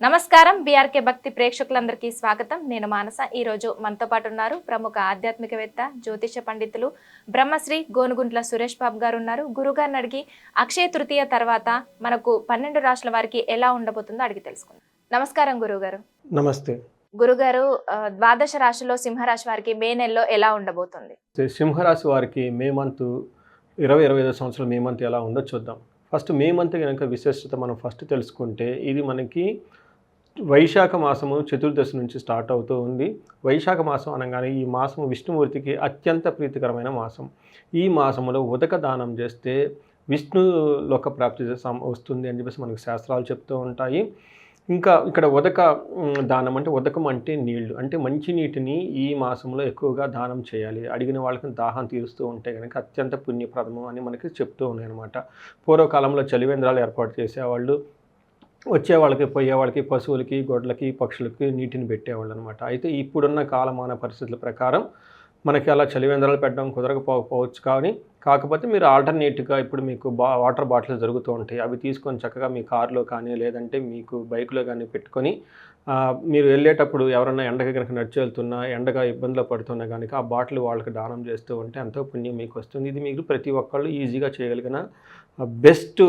నమస్కారం బీఆర్కే భక్తి ప్రేక్షకులందరికీ స్వాగతం. నేను మానస. ఈ రోజు మనతో పాటు ఉన్నారు ప్రముఖ ఆధ్యాత్మికవేత్త, జ్యోతిష పండితులు బ్రహ్మశ్రీ గోనుగుంట్ల సురేష్ బాబు గారు ఉన్నారు. గురుగారిని అడిగి అక్షయ తృతీయ తర్వాత మనకు 12 రాశుల వారికి ఎలా ఉండబోతుందో అడిగి తెలుసుకుందాం. నమస్కారం గురుగారు. నమస్తే గురుగారు, ద్వాదశ రాశిలో సింహరాశి వారికి మే నెలలో ఎలా ఉండబోతుంది? సింహరాశి వారికి మే మంత్ 2025 సంవత్సరం మే మంత్ ఎలా ఉందో చూద్దాం. ఫస్ట్ మే మంత్ కనుక విశిష్టత మనం ఫస్ట్ తెలుసుకుంటే, ఇది మనకి వైశాఖ మాసము చతుర్దశి నుంచి స్టార్ట్ అవుతూ ఉంది. వైశాఖ మాసం అనగానే ఈ మాసం విష్ణుమూర్తికి అత్యంత ప్రీతికరమైన మాసం. ఈ మాసంలో ఉదక దానం చేస్తే విష్ణు లోక ప్రాప్తి వస్తుంది అని చెప్పేసి మనకు శాస్త్రాలు చెప్తూ ఉంటాయి. ఇంకా ఇక్కడ ఉదక దానం అంటే, ఉదకం అంటే నీళ్లు, అంటే మంచి నీటిని ఈ మాసంలో ఎక్కువగా దానం చేయాలి. అడిగిన వాళ్ళకి దాహం తీరుస్తూ ఉంటే కనుక అత్యంత పుణ్యప్రదము అని మనకి చెప్తూ ఉన్నాయన్నమాట. పూర్వకాలంలో చలివేంద్రాలు ఏర్పాటు చేసేవాళ్ళు, వచ్చే వాళ్ళకి, పోయే వాళ్ళకి, పశువులకి, గొడ్లకి, పక్షులకి నీటిని పెట్టేవాళ్ళు అనమాట. అయితే ఇప్పుడున్న కాలమాన పరిస్థితుల ప్రకారం మనకి అలా చలివేంద్రాలు పెట్టడం కుదరకపోవచ్చు. కాకపోతే మీరు ఆల్టర్నేట్గా ఇప్పుడు మీకు వాటర్ బాటిల్స్ దొరుకుతూ ఉంటాయి. అవి తీసుకొని చక్కగా మీ కారులో కానీ, లేదంటే మీకు బైక్లో కానీ పెట్టుకొని మీరు వెళ్ళేటప్పుడు ఎవరైనా ఎండగా కనుక నడిచి వెళ్తున్నా, ఎండగా ఇబ్బందులు పడుతున్నా కనుక ఆ బాటిల్ వాళ్ళకి దానం చేస్తూ ఉంటే ఎంతో పుణ్యం మీకు వస్తుంది. ఇది మీకు ప్రతి ఒక్కళ్ళు ఈజీగా చేయగలిగిన బెస్ట్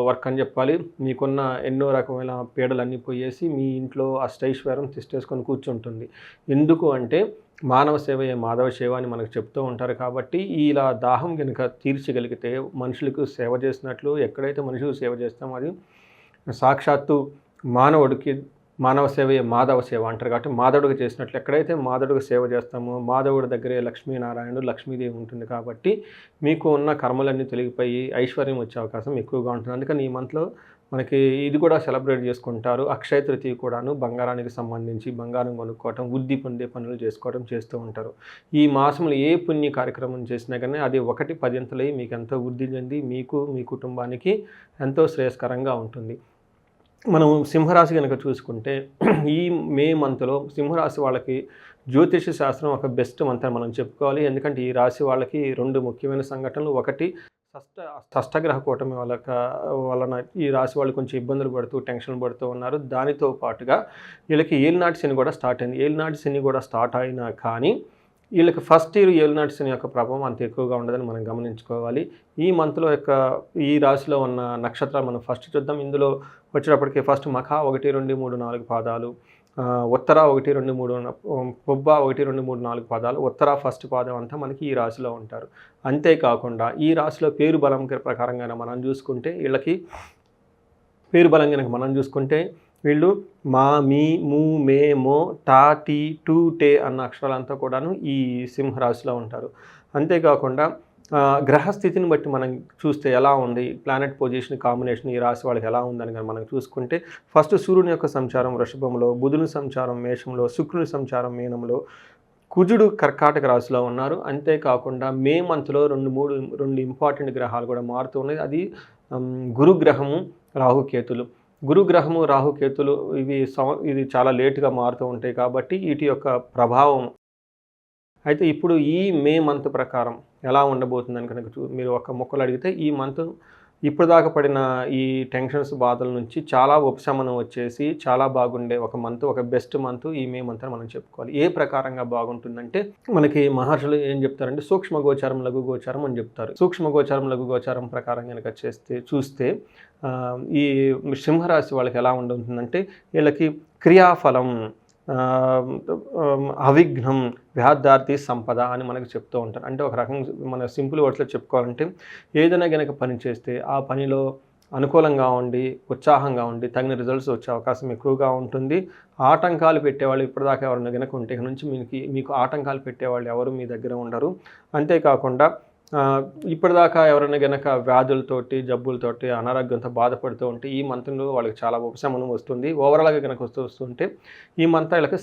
వర్క్ అని చెప్పాలి. మీకున్న ఎన్నో రకమైన పీడలన్నీ పోయేసి మీ ఇంట్లో అష్టైశ్వర్యం తిష్టేసుకొని కూర్చుంటుంది. ఎందుకు అంటే, మానవ సేవయే మాధవ సేవ అని మనకు చెప్తూ ఉంటారు. కాబట్టి ఇలా దాహం కనుక తీర్చగలిగితే మనుషులకు సేవ చేసినట్లు. ఎక్కడైతే మనుషులకు సేవ చేస్తామో అది సాక్షాత్తు మానవుడికి మానవ సేవయే మాధవ సేవ అంటారు. కాబట్టి మాధవుడికి చేసినట్లు. ఎక్కడైతే మాధవుడికి సేవ చేస్తామో మాధవుడి దగ్గరే లక్ష్మీనారాయణుడు, లక్ష్మీదేవి ఉంటుంది. కాబట్టి మీకు ఉన్న కర్మలన్నీ తొలగిపోయి ఐశ్వర్యం వచ్చే అవకాశం ఎక్కువగా ఉంటుంది. అందుకని ఈ మంత్లో మనకి ఇది కూడా సెలబ్రేట్ చేసుకుంటారు. అక్షయ తృతీయ కూడాను బంగారానికి సంబంధించి బంగారం కొనుక్కోవటం, వృద్ధి పొందే పనులు చేసుకోవడం చేస్తూ ఉంటారు. ఈ మాసంలో ఏ పుణ్య కార్యక్రమం చేసినా కానీ అది 1/10 మీకు ఎంతో వృద్ధి చెంది మీకు, మీ కుటుంబానికి ఎంతో శ్రేయస్కరంగా ఉంటుంది. మనం సింహరాశి కనుక చూసుకుంటే, ఈ మే మంత్లో సింహరాశి వాళ్ళకి జ్యోతిష శాస్త్రం ఒక బెస్ట్ మంత్ అని మనం చెప్పుకోవాలి. ఎందుకంటే ఈ రాశి వాళ్ళకి 2 ముఖ్యమైన సంఘటనలు. ఒకటి, షష్టగ్రహ కూటమి వలన ఈ రాశి వాళ్ళు కొంచెం ఇబ్బందులు పడుతూ, టెన్షన్ పడుతూ ఉన్నారు. దానితో పాటుగా వీళ్ళకి ఏలినాటి శని కూడా స్టార్ట్ అయింది. ఏలినాటి శని కూడా స్టార్ట్ అయినా కానీ వీళ్ళకి ఫస్ట్ ఇయర్ ఏలినాటి శని యొక్క ప్రభావం అంత ఎక్కువగా ఉండదని మనం గమనించుకోవాలి. ఈ మంత్లో ఈ రాశిలో ఉన్న నక్షత్రాలు మనం ఫస్ట్ చూద్దాం. ఇందులో వచ్చేటప్పటికి ఫస్ట్ మఖ 1, 2, 3, 4 పాదాలు, ఉత్తర 1, 2, 3, పొబ్బ 1, 2, 3, 4 పాదాలు, ఉత్తర ఫస్ట్ పాదం అంతా మనకి ఈ రాశిలో ఉంటారు. అంతేకాకుండా ఈ రాశిలో పేరు బలం ప్రకారంగా మనం చూసుకుంటే, వీళ్ళకి పేరు బలం కనుక మనం చూసుకుంటే వీళ్ళు మా, మీ, ము, మే, మో, టా, టీ, టు, టే అన్న అక్షరాలంతా కూడాను ఈ సింహరాశిలో ఉంటారు. అంతేకాకుండా గ్రహస్థితిని బట్టి మనం చూస్తే ఎలా ఉంది, ప్లానెట్ పొజిషన్ కాంబినేషన్ ఈ రాశి వాళ్ళకి ఎలా ఉందని కానీ మనం చూసుకుంటే, ఫస్ట్ సూర్యుని యొక్క సంచారం వృషభంలో, బుధుని సంచారం మేషంలో, శుక్రుని సంచారం మీనంలో, కుజుడు కర్కాటక రాశిలో ఉన్నారు. అంతేకాకుండా మే మంత్లో 2 ఇంపార్టెంట్ గ్రహాలు కూడా మారుతూ ఉన్నాయి. అది గురుగ్రహము, రాహుకేతులు. గురుగ్రహము, రాహుకేతులు ఇది చాలా లేటుగా మారుతూ ఉంటాయి. కాబట్టి వీటి యొక్క ప్రభావం అయితే ఇప్పుడు ఈ మే మంత్ ప్రకారం ఎలా ఉండబోతుందని కనుక మీరు ఒక ముక్కలు అడిగితే, ఈ మంత్ ఇప్పుడు దాకా పడిన ఈ టెన్షన్స్, బాధల నుంచి చాలా ఉపశమనం వచ్చేసి చాలా బాగుండే ఒక మంత్, ఒక బెస్ట్ మంత్ ఈ మే మంత్ అని మనం చెప్పుకోవాలి. ఏ ప్రకారంగా బాగుంటుందంటే, మనకి మహర్షులు ఏం చెప్తారంటే సూక్ష్మ గోచారం, లఘు గోచారం అని చెప్తారు. సూక్ష్మ గోచారం, లఘు గోచారం ప్రకారం కనుక చూస్తే ఈ సింహరాశి వాళ్ళకి ఎలా ఉంటుందంటే, వీళ్ళకి క్రియాఫలం, అవిఘ్నం, వ్యాధార్థి, సంపద అని మనకు చెప్తూ ఉంటారు. అంటే ఒక రకంగా మన సింపుల్ వర్డ్స్లో చెప్పుకోవాలంటే, ఏదైనా కనుక పని చేస్తే ఆ పనిలో అనుకూలంగా ఉండి, ఉత్సాహంగా ఉండి తగిన రిజల్ట్స్ వచ్చే అవకాశం ఎక్కువగా ఉంటుంది. ఆటంకాలు పెట్టేవాళ్ళు ఇప్పటిదాకా ఎవరైనా కనుక ఉంటే ఇక నుంచి మీకు ఆటంకాలు పెట్టేవాళ్ళు ఎవరు మీ దగ్గర ఉండరు. అంతేకాకుండా ఇప్పటిదాకా ఎవరైనా కనుక వ్యాధులతోటి, జబ్బులతోటి, అనారోగ్యంతో బాధపడుతూ ఉంటే ఈ మంత్లో వాళ్ళకి చాలా ఉపశమనం వస్తుంది. ఓవరాల్గా కనుక వస్తుంటే ఈ మంత్ వీళ్ళకి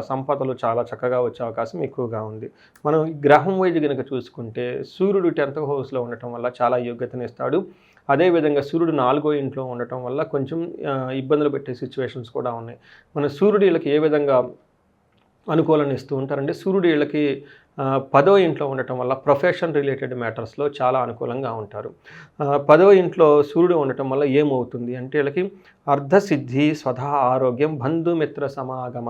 సంపదలు చాలా చక్కగా వచ్చే అవకాశం ఎక్కువగా ఉంది. మనం గ్రహం వైజ్ కనుక చూసుకుంటే, సూర్యుడు 10th హౌస్లో ఉండటం వల్ల చాలా యోగ్యతనిస్తాడు. అదేవిధంగా సూర్యుడు 4వ ఇంట్లో ఉండటం వల్ల కొంచెం ఇబ్బందులు పెట్టే సిచ్యువేషన్స్ కూడా ఉన్నాయి. మన సూర్యుడు వీళ్ళకి ఏ విధంగా అనుకూలాన్ని ఇస్తూ ఉంటారంటే, సూర్యుడు వీళ్ళకి 10వ ఇంట్లో ఉండటం వల్ల ప్రొఫెషన్ రిలేటెడ్ మ్యాటర్స్లో చాలా అనుకూలంగా ఉంటారు. 10వ ఇంట్లో సూర్యుడు ఉండటం వల్ల ఏమవుతుంది అంటే వీళ్ళకి అర్ధసిద్ధి, స్వధా ఆరోగ్యం, బంధుమిత్ర సమాగమ,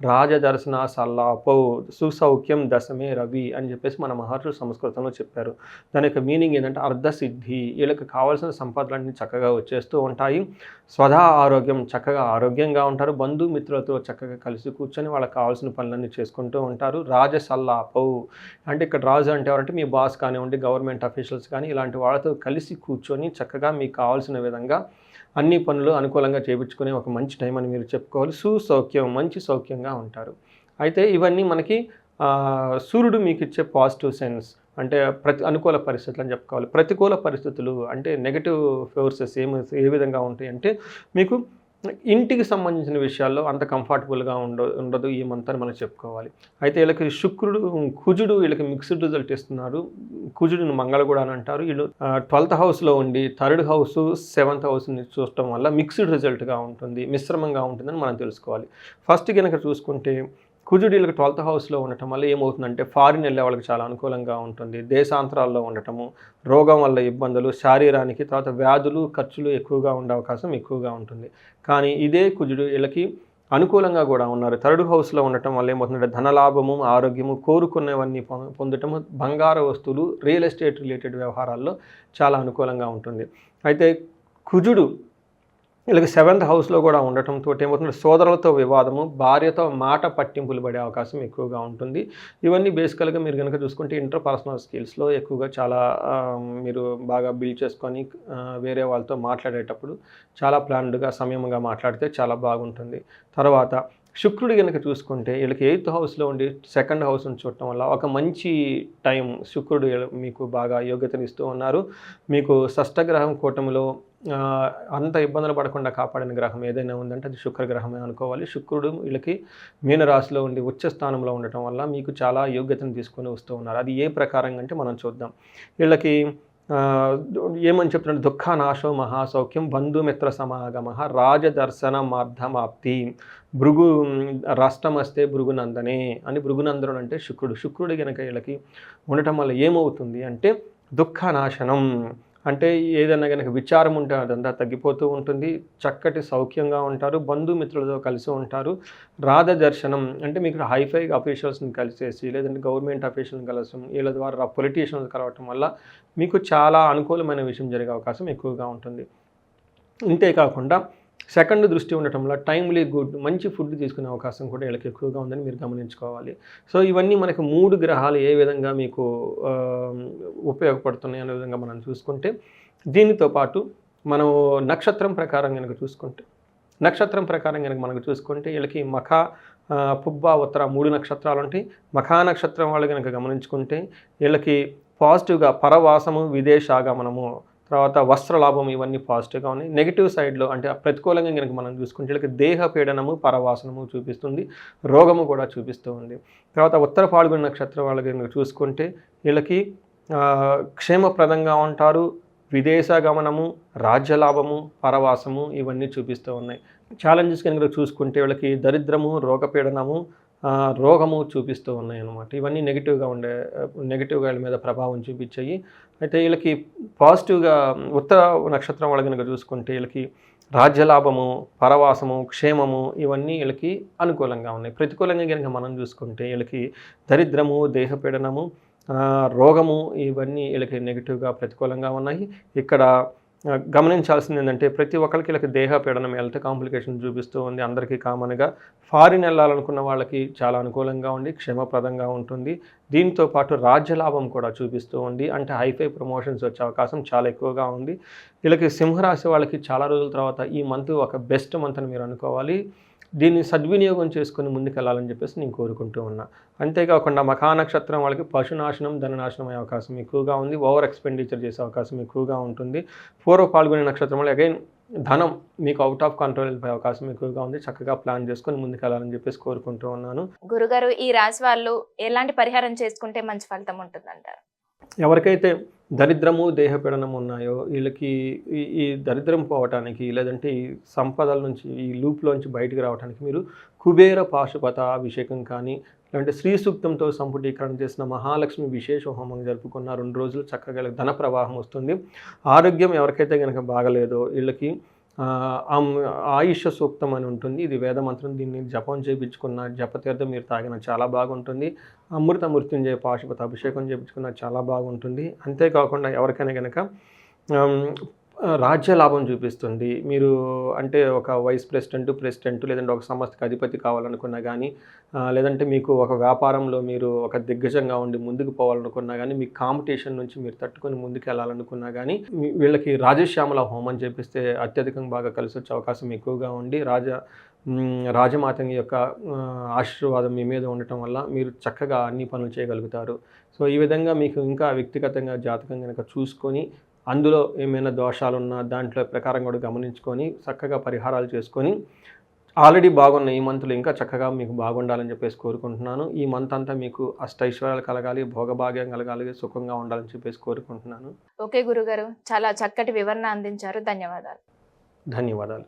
రాజదర్శన సల్లాపౌ, సుసౌఖ్యం దశమే రవి అని చెప్పేసి మన మహర్షులు సంస్కృతంలో చెప్పారు. దాని యొక్క మీనింగ్ ఏంటంటే అర్ధసిద్ధి, వీళ్ళకి కావాల్సిన సంపదలన్నీ చక్కగా వచ్చేస్తూ ఉంటాయి. స్వధా ఆరోగ్యం, చక్కగా ఆరోగ్యంగా ఉంటారు. బంధుమిత్రులతో చక్కగా కలిసి కూర్చొని వాళ్ళకి కావాల్సిన పనులన్నీ చేసుకుంటూ ఉంటారు. రాజసల్లాపౌ అంటే ఇక్కడ రాజు అంటే ఎవరంటే మీ బాస్ కానివ్వండి, గవర్నమెంట్ అఫీషియల్స్ కానీ ఇలాంటి వాళ్ళతో కలిసి కూర్చొని చక్కగా మీకు కావాల్సిన విధంగా అన్ని పనులు అనుకూలంగా చేయించుకునే ఒక మంచి టైం అని మీరు చెప్పుకోవాలి. సుసౌఖ్యం, మంచి సౌఖ్యంగా ఉంటారు. అయితే ఇవన్నీ మనకి సూర్యుడు మీకు ఇచ్చే పాజిటివ్ సెన్స్ అంటే అనుకూల పరిస్థితులు అని చెప్పుకోవాలి. ప్రతికూల పరిస్థితులు అంటే నెగటివ్ ఫోర్సెస్ ఏ విధంగా ఉంటాయి అంటే మీకు ఇంటికి సంబంధించిన విషయాల్లో అంత కంఫర్టబుల్గా ఉండదు ఈ మంత్ అని మనం చెప్పుకోవాలి. అయితే వీళ్ళకి కుజుడు వీళ్ళకి మిక్స్డ్ రిజల్ట్ ఇస్తున్నారు. కుజుడిని మంగళగూడ అని అంటారు. వీళ్ళు 12th హౌస్లో ఉండి 3rd హౌస్ 7th హౌస్ని చూడటం వల్ల మిక్స్డ్ రిజల్ట్గా ఉంటుంది, మిశ్రమంగా ఉంటుందని మనం తెలుసుకోవాలి. ఫస్ట్ కనుక చూసుకుంటే కుజుడు వీళ్ళకి 12th హౌస్లో ఉండటం వల్ల ఏమవుతుందంటే ఫారిన్ వెళ్ళే వాళ్ళకి చాలా అనుకూలంగా ఉంటుంది. దేశాంతరాల్లో ఉండటము, రోగం వల్ల ఇబ్బందులు, శారీరానికి తర్వాత వ్యాధులు, ఖర్చులు ఎక్కువగా ఉండే అవకాశం ఎక్కువగా ఉంటుంది. కానీ ఇదే కుజుడు వీళ్ళకి అనుకూలంగా కూడా ఉన్నారు. 3rd హౌస్లో ఉండటం వల్ల ఏమవుతుందంటే ధనలాభము, ఆరోగ్యము, కోరుకునేవన్నీ పొందటము, బంగారు వస్తువులు, రియల్ ఎస్టేట్ రిలేటెడ్ వ్యవహారాల్లో చాలా అనుకూలంగా ఉంటుంది. అయితే కుజుడు వీళ్ళకి 7th హౌస్లో కూడా ఉండటంతో ఏమవుతుంది సోదరులతో వివాదము, భార్యతో మాట పట్టింపులు పడే అవకాశం ఎక్కువగా ఉంటుంది. ఇవన్నీ బేసికల్గా మీరు కనుక చూసుకుంటే ఇంటర్పర్సనల్ స్కిల్స్లో ఎక్కువగా చాలా మీరు బాగా బిల్డ్ చేసుకొని వేరే వాళ్ళతో మాట్లాడేటప్పుడు చాలా ప్లాన్డ్గా సమయంగా మాట్లాడితే చాలా బాగుంటుంది. తర్వాత శుక్రుడు కనుక చూసుకుంటే వీళ్ళకి 8th హౌస్లో ఉండి 2nd హౌస్ని చూడటం వల్ల ఒక మంచి టైం శుక్రుడు మీకు బాగా యోగ్యతనిస్తూ ఉన్నారు. మీకు షష్టగ్రహం కూటమిలో అంత ఇబ్బందులు పడకుండా కాపాడిన గ్రహం ఏదైనా ఉందంటే అది శుక్రగ్రహమే అనుకోవాలి. శుక్రుడు వీళ్ళకి మీనరాశిలో ఉండి ఉచ్చ స్థానంలో ఉండటం వల్ల మీకు చాలా యోగ్యతను తీసుకొని వస్తూ ఉన్నారు. అది ఏ ప్రకారంగా అంటే మనం చూద్దాం. వీళ్ళకి ఏమని చెప్తున్నాడు దుఃఖనాశో మహాసౌఖ్యం, బంధుమిత్ర సమాగమ, రాజదర్శన మార్ధమాప్తి, భృగు రాష్ట్రమస్తే భృగునందనే అని. భృగునందనుడు అంటే శుక్రుడు కనుక వీళ్ళకి ఉండటం వల్ల ఏమవుతుంది అంటే దుఃఖనాశనం అంటే ఏదైనా కనుక విచారం ఉంటే అదంతా తగ్గిపోతూ ఉంటుంది. చక్కటి సౌఖ్యంగా ఉంటారు, బంధుమిత్రులతో కలిసి ఉంటారు. రాజదర్శనం అంటే మీకు హైఫై అఫీషియల్స్ని కలిసేసి లేదంటే గవర్నమెంట్ అఫీషియల్ని కలసం వీళ్ళ ద్వారా పొలిటీషియన్స్ కలవటం వల్ల మీకు చాలా అనుకూలమైన విషయం జరిగే అవకాశం ఎక్కువగా ఉంటుంది. ఇంతేకాకుండా 2nd దృష్టి ఉండటంలో టైమ్లీ గుడ్ మంచి ఫుడ్ తీసుకునే అవకాశం కూడా వీళ్ళకి ఎక్కువగా ఉందని మీరు గమనించుకోవాలి. సో ఇవన్నీ మనకు 3 గ్రహాలు ఏ విధంగా మీకు ఉపయోగపడుతున్నాయి అనే విధంగా మనం చూసుకుంటే దీనితో పాటు మనం నక్షత్రం ప్రకారం కనుక చూసుకుంటే వీళ్ళకి మఖ, పుబ్బ, ఉత్తర 3 నక్షత్రాలు ఉంటాయి. మఖా నక్షత్రం వాళ్ళు కనుక గమనించుకుంటే వీళ్ళకి పాజిటివ్గా పరవాసము, విదేశాగమనము, తర్వాత వస్త్రలాభం ఇవన్నీ పాజిటివ్గా ఉన్నాయి. నెగిటివ్ సైడ్లో అంటే ప్రతికూలంగా కనుక మనం చూసుకుంటే వీళ్ళకి దేహ పీడనము, పరవాసనము చూపిస్తుంది, రోగము కూడా చూపిస్తూ ఉంది. తర్వాత ఉత్తర పాల్గొన నక్షత్రం వాళ్ళకి కనుక చూసుకుంటే వీళ్ళకి క్షేమప్రదంగా ఉంటారు, విదేశగమనము, రాజ్యలాభము, పరవాసము ఇవన్నీ చూపిస్తూ ఉన్నాయి. ఛాలెంజెస్ కనుక చూసుకుంటే వీళ్ళకి దరిద్రము, రోగపీడనము, రోగము చూపిస్తూ ఉన్నాయి అన్నమాట. ఇవన్నీ నెగిటివ్గా వీళ్ళ మీద ప్రభావం చూపించాయి. అయితే వీళ్ళకి పాజిటివ్గా ఉత్తర నక్షత్రం వాళ్ళ కనుక చూసుకుంటే వీళ్ళకి రాజ్యలాభము, పరవాసము, క్షేమము ఇవన్నీ వీళ్ళకి అనుకూలంగా ఉన్నాయి. ప్రతికూలంగా కనుక మనం చూసుకుంటే వీళ్ళకి దరిద్రము, దేహపీడనము, రోగము ఇవన్నీ వీళ్ళకి నెగిటివ్గా ప్రతికూలంగా ఉన్నాయి. ఇక్కడ గమనించాల్సింది ఏంటంటే ప్రతి ఒక్కరికి వీళ్ళకి దేహ పీడనం హెల్త్ కాంప్లికేషన్ చూపిస్తూ ఉంది. అందరికీ కామన్గా ఫారిన్ వెళ్ళాలనుకున్న వాళ్ళకి చాలా అనుకూలంగా ఉండి క్షేమప్రదంగా ఉంటుంది. దీంతో పాటు రాజ్యలాభం కూడా చూపిస్తూ ఉంది. అంటే హైఫై ప్రమోషన్స్ వచ్చే అవకాశం చాలా ఎక్కువగా ఉంది. వీళ్ళకి సింహరాశి వాళ్ళకి చాలా రోజుల తర్వాత ఈ మంత్ ఒక బెస్ట్ మంత్ అని మీరు అనుకోవాలి. దీన్ని సద్వినియోగం చేసుకుని ముందుకెళ్ళాలని చెప్పేసి నేను కోరుకుంటూ ఉన్నా. అంతేకాకుండా మఖా నక్షత్రం వాళ్ళకి పశునాశనం, ధననాశనం అయ్యే అవకాశం ఎక్కువగా ఉంది. ఓవర్ ఎక్స్పెండిచర్ చేసే అవకాశం ఎక్కువగా ఉంటుంది. పూర్వ పాల్గొనే నక్షత్రం వల్ల అగైన్ ధనం మీకు అవుట్ ఆఫ్ కంట్రోల్ వెళ్ళిపోయే అవకాశం ఎక్కువగా ఉంది. చక్కగా ప్లాన్ చేసుకొని ముందుకెళ్ళాలని చెప్పేసి కోరుకుంటూ ఉన్నాను. గురుగారు, ఈ రాశి వాళ్ళు ఎలాంటి పరిహారం చేసుకుంటే మంచి ఫలితం ఉంటుందంటారు? ఎవరికైతే దరిద్రము దేహపీడనం ఉన్నాయో వీళ్ళకి ఈ దరిద్రం పోవటానికి, లేదంటే ఈ సంపదల నుంచి ఈ లూప్లోంచి బయటికి రావడానికి మీరు కుబేర పాశుపత అభిషేకం కానీ, లేదంటే శ్రీ సూక్తంతో సంపుటీకరణ చేసిన మహాలక్ష్మి విశేష హోమం జరుపుకున్న 2 రోజులు చక్కగా ధన ప్రవాహం వస్తుంది. ఆరోగ్యం ఎవరికైతే కనుక బాగలేదో వీళ్ళకి ఆయుష సూక్తం అని ఉంటుంది. ఇది వేదమంత్రం. దీన్ని జపం చేయించుకున్న, జపతీర్థం మీరు తాగిన చాలా బాగుంటుంది. అమృత మృత్యుంజయ పాశుపత అభిషేకం చేయించుకున్న చాలా బాగుంటుంది. అంతేకాకుండా ఎవరికైనా కనుక రాజ్య లాభం చూపిస్తుంది. మీరు అంటే ఒక వైస్ ప్రెసిడెంట్ లేదంటే ఒక సంస్థకి అధిపతి కావాలనుకున్నా కానీ, లేదంటే మీకు ఒక వ్యాపారంలో మీరు ఒక దిగ్గజంగా ఉండి ముందుకు పోవాలనుకున్నా కానీ, మీ కాంపిటీషన్ నుంచి మీరు తట్టుకొని ముందుకు వెళ్ళాలనుకున్నా కానీ, వీళ్ళకి రాజశ్యామల హోమం చేపిస్తే అత్యధికంగా బాగా కలిసి వచ్చే అవకాశం ఎక్కువగా ఉండి రాజమాత యొక్క ఆశీర్వాదం మీ మీద ఉండటం వల్ల మీరు చక్కగా అన్ని పనులు చేయగలుగుతారు. సో ఈ విధంగా మీకు ఇంకా వ్యక్తిగతంగా జాతకం కనుక చూసుకొని, అందులో ఏమైనా దోషాలున్నా దాంట్లో ప్రకారం కూడా గమనించుకొని చక్కగా పరిహారాలు చేసుకొని, ఆల్రెడీ బాగున్న ఈ మంత్లో ఇంకా చక్కగా మీకు బాగుండాలని చెప్పేసి కోరుకుంటున్నాను. ఈ మంత్ అంతా మీకు అష్టైశ్వర్యాలు కలగాలి, భోగభాగ్యం కలగాలి, సుఖంగా ఉండాలని చెప్పేసి కోరుకుంటున్నాను. ఓకే గురుగారు, చాలా చక్కటి వివరణ అందించారు. ధన్యవాదాలు. ధన్యవాదాలు.